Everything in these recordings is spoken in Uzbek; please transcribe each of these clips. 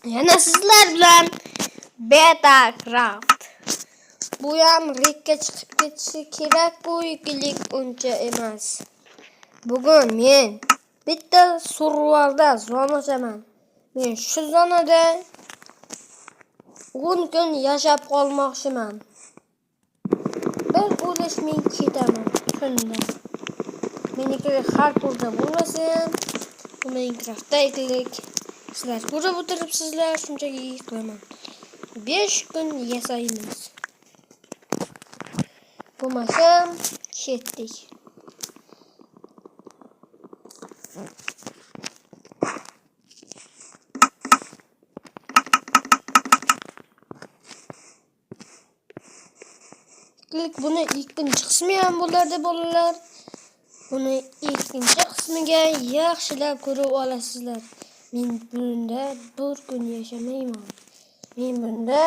Yana sizlar bilan Betacraft. Bu ham rekka chiqib ketishi kerak, bu ikkilik uncha emas. Bugun men bitta survivalda zona ochaman. Men shu zonada 10 kun yashab qolmoqchiman. Bir o'lish men ketaman shunda. Meniki har turda bo'lmasa ham Minecraftda ikkilik sizlar ko'rib o'tiribsizlar, shunchaki qilaman. 5 kun yasaymiz. Bo'lmasam ketdik. Buni ikkinchi qismi ham bo'lardi bolalar. Buni ikkinchi qismiga yaxshilab ko'rib olasizlar. Men bunda 1 kun yashamayman. Men bunda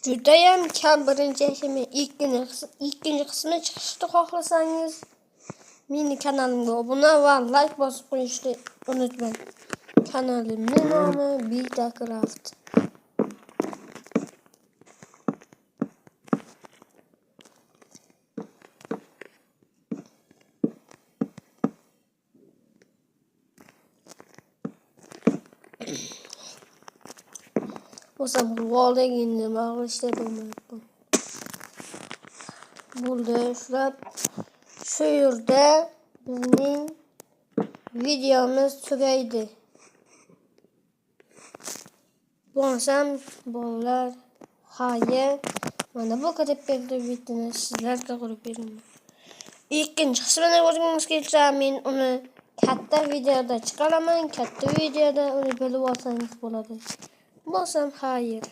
juda ham kam birinchi yashamayman. Ikkinchi qismi chiqishni xohlasangiz meni kanalimga obuna va like bosib qo'yishni unutmang. Kanalimning nomi Betacraft. O'sam voldagi endi mag'ishda bo'lmayapti. Bo'ldi, shular shu yerda bizning videomiz tugaydi. Bo'lsam bolalar, xayr. Mana bu qilib berdi videoni sizlarga qilib beraman. Ikkinchi qismini ko'rsangiz kelsa, men uni katta videoda chiqaraman. Katta videoda uni bilib olsangiz bo'ladi. Bo'lsam xayr.